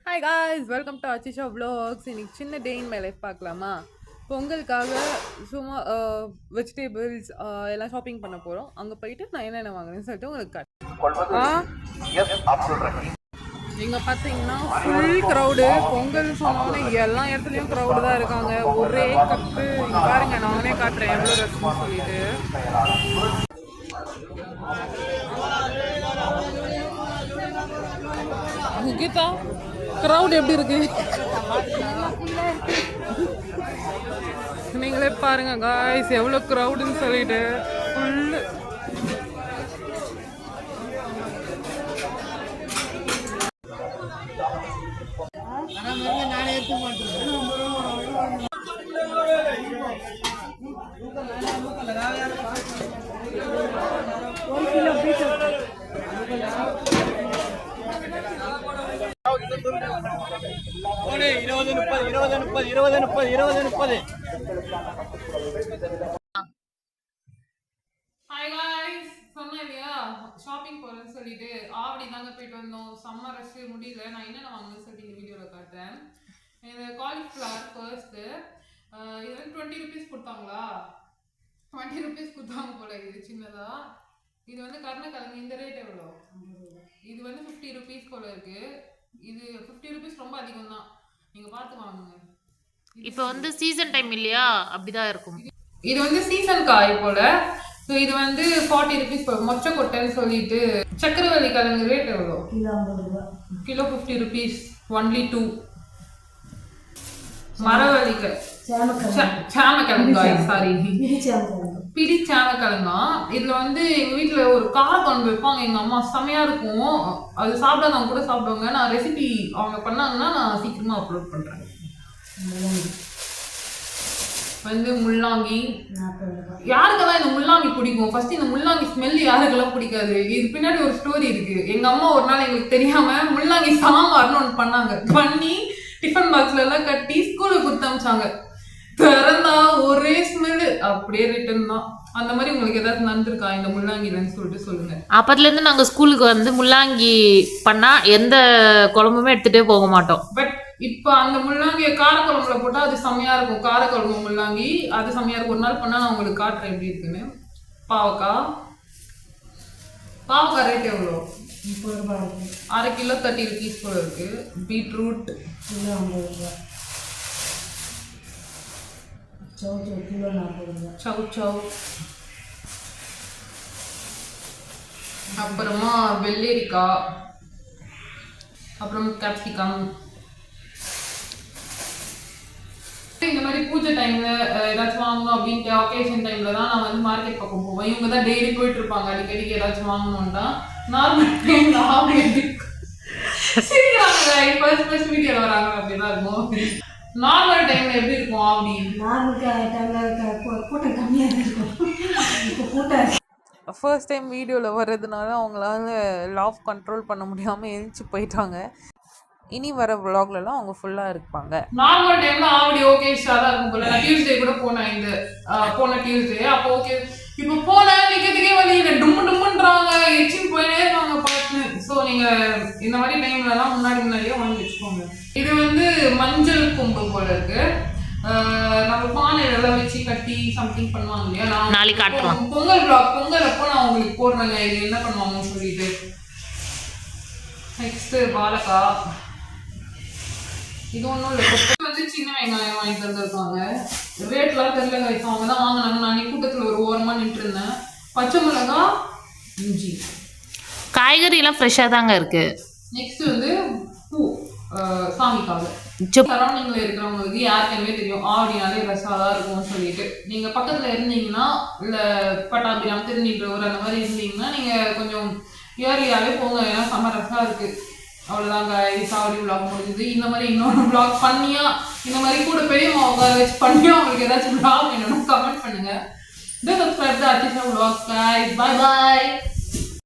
Hi guys, welcome to Achisha vlogs. இன்னைக்கு சின்ன டே in my life பார்க்கலாமா? பொங்கலுக்காக சும்மா வெஜிடபிள்ஸ் எல்லாம் ஷாப்பிங் பண்ண போகிறோம். அங்கே போயிட்டு நான் என்னென்ன வாங்குறேன்னு சொல்லிட்டு உங்களுக்கு காட்டுறேன். இங்கே பார்த்தீங்கன்னா ஃபுல் க்ரௌடு. பொங்கல் சொன்னோன்னே எல்லா இடத்துலையும் க்ரௌடு தான் இருக்காங்க. ஒரே கப்பு. இங்கே பாருங்க, நானே காட்டுறேன் எவ்வளோ ரஷ்னு சொல்லிட்டு. கீதா, க்ரௌட் எப்படி இருக்கு நீங்களே பாருங்க காய்ஸ், எவ்வளோ க்ரௌடுன்னு சொல்லிட்டு ஃபுல்லு. ஹாய் காய்ஸ், சொன்னேன் இல்லையா ஷாப்பிங் போகிறேன்னு சொல்லிட்டு ஆவடி தாங்க போயிட்டு வந்தோம். செம்ம ரஷ், முடியல. நான் என்னென்ன வாங்கணும்னு சொல்லிட்டு இந்த வீடியோவில் காட்டுறேன். இந்த காலிஃப்ளவர் ஃபர்ஸ்ட்டு இது வந்து 20 rupees கொடுத்தாங்களா, 20 rupees கொடுத்தாங்க போல. இது சின்னதா. இது வந்து கருணக்கிழங்கு. இந்த ரேட் எவ்வளோ? இது வந்து 50 rupees போல இருக்கு. இது 50 rupees ரொம்ப அதிகம் தான், நீங்கள் பார்த்து வாங்குங்க. இப்போ வந்து சீசன் டைம் இல்லையா, அப்படிதான் இருக்கும். இது வந்து சீசன் காய் போல. ஸோ இது வந்து 40 rupees மொச்சை கொட்டைன்னு சொல்லிட்டு. சக்கரவள்ளி கிழங்கு ரேட் எவ்வளோ? Kilo 50 rupees, only 2. மரவள்ளிக்கு சாமக்கிழங்காய், சாரி, பிடி சாமக்கிழங்கா. இதுல வந்து எங்க வீட்டுல ஒரு காரக்குழம்பு வைப்பாங்க எங்க அம்மா, செமையா இருக்கும். அது சாப்பிடாதவங்க கூட சாப்பிடுவாங்க. நான் ரெசிபி அவங்க பண்ணாங்கன்னா நான் சீக்கிரமா அப்லோட் பண்றேன். வந்து முள்ளாங்கி. யாருக்கெல்லாம் இந்த முள்ளாங்கி பிடிக்கும்? ஃபர்ஸ்ட் இந்த முள்ளாங்கி ஸ்மெல் யாருக்கெல்லாம் பிடிக்காது? இது பின்னாடி ஒரு ஸ்டோரி இருக்கு. எங்க அம்மா ஒரு நாள் எங்களுக்கு தெரியாம முள்ளாங்கி சாம்பார்னு ஒன்று பண்ணாங்க. பண்ணி டிஃபன் பாக்ஸ்ல எல்லாம் கட்டி ஸ்கூலுக்கு கொடுத்து அமிச்சாங்க. திறந்தா ஒரே ஸ்மெல்லு, அப்படியே ரிட்டன் தான். அந்த மாதிரி உங்களுக்கு ஏதாவது நடந்திருக்கா இந்த முள்ளாங்கிலன்னு சொல்லிட்டு சொல்லுங்க. அப்பத்துல இருந்து நாங்க ஸ்கூலுக்கு வந்து முள்ளாங்கி பண்ணா எந்த குழம்புமே எடுத்துட்டே போக மாட்டோம். பட் இப்போ அந்த முள்ளாங்கியை காரக்குழம்புல போட்டால் அது செம்மையா இருக்கும். காரக்குழம்பு முள்ளாங்கி அது செம்மையா இருக்கும். ஒரு நாள் பண்ணால் நான் உங்களுக்கு காட்டுறேன் எப்படி இருக்குன்னு. பாவக்காய் ரேட் எவ்வளோ? 1/2 கிலோ 30 rupees போல இருக்கு. பீட்ரூட் கிலோ 50 ரூபா. கிலோ 40 ரூபா. சவ் அப்புறமா வெள்ளரிக்காய், அப்புறம் கேப்சிகம். இந்த மாதிரி பூஜை டைம்ல ஏதாச்சும் வாங்கணும் அப்படின்ட்டு ஒகேஷன் டைம்ல தான் நான் வந்து மார்க்கெட் பக்கம் போவேன். இவங்க தான் டெய்லி போயிட்டு இருப்பாங்க. அடிக்கடிக்கு ஏதாச்சும் வாங்கணும்னா நார்மல் டைம்ல ஆவடி ஃபர்ஸ்ட் வீடியோல வராங்க அப்படிதான் இருக்கும். நார்மல் டைம்ல எப்படி இருக்கும் ஆவடி? நார்மல் டைம்ல கூட்டம் கம்மியா இருக்கும். இப்போ கூட்டம் ஃபர்ஸ்ட் டைம் வீடியோவில் வர்றதுனால அவங்களால லாஃப் கண்ட்ரோல் பண்ண முடியாமல் எழுந்துச்சு போயிட்டாங்க. இனி வர விளாக்லாம் அவங்க ஃபுல்லாக இருப்பாங்க. நார்மல் டைம்ல ஆவடி ஓகே ஸ்டாராக இருக்கும் போல. நான் டியூஸ்டே கூட போனேன். இந்த போன டியூஸ்டே அப்போ ஓகே. இப்போ போனேன், நிற்கிறதுக்கே வழி இல்லை. டும்முன்றாங்க, எச்சின்னு போயினே இருக்காங்க பார்த்து. ஸோ நீங்கள் இந்த மாதிரி டைம்லலாம் முன்னாடியே வாங்கி வச்சுக்கோங்க. இது வந்து மஞ்சள் கொம்பு போல இருக்கு. நம்ம பானையிலெல்லாம் வச்சு கட்டி சம்திங் பண்ணுவாங்க இல்லையா. நான் நாளைக்கு காட்டுறோம். பொங்கல் அப்போ நான் உங்களுக்கு போடுறேங்க இது என்ன பண்ணுவாங்கன்னு சொல்லிட்டு. நெக்ஸ்ட் வாழைக்காய். இது ஒன்றும் இல்லை, வந்து சின்ன வெங்காயம் வாங்கி தந்துருக்காங்க. ரேட்லாம் தெரியல கைஸ், அவங்க தான் வாங்கினாங்க. நான் கூட்டத்தில் ஒரு ஓரமாக நின்று இருந்தேன். பச்சை மிளகா, இஞ்சி, காய்கறிலாம் ஃப்ரெஷ்ஷாக தாங்க இருக்கு. நெக்ஸ்ட் வந்து பூ சாமிக்காக. சரௌண்டிங்கில் இருக்கிறவங்களுக்கு யாருக்குமே தெரியும் ஆவடினாலே ரஷ்ஷாக தான் இருக்கும்னு சொல்லிட்டு. நீங்கள் பக்கத்தில் இருந்தீங்கன்னா இல்லை பட்டாபிராம், திருநீன்றவர் அந்த மாதிரி இருந்தீங்கன்னா நீங்கள் கொஞ்சம் இயர்லியாகவே போங்க. ஏன்னா செம்ம ரஷ்ஷாக இருக்குது. அவ்வளோதாங்க, ஆவடி விளாக் முடிஞ்சுது. இந்த மாதிரி இன்னொரு விளாக் பண்ணியா, இந்த மாதிரி கூட பெரியம்மா உட்கார வச்சு பண்ணியா உங்களுக்கு ஏதாச்சும் விளாக் வேணும்னா கமெண்ட் பண்ணுங்க. Subscribe to Achisha vlogs guys. Bye bye.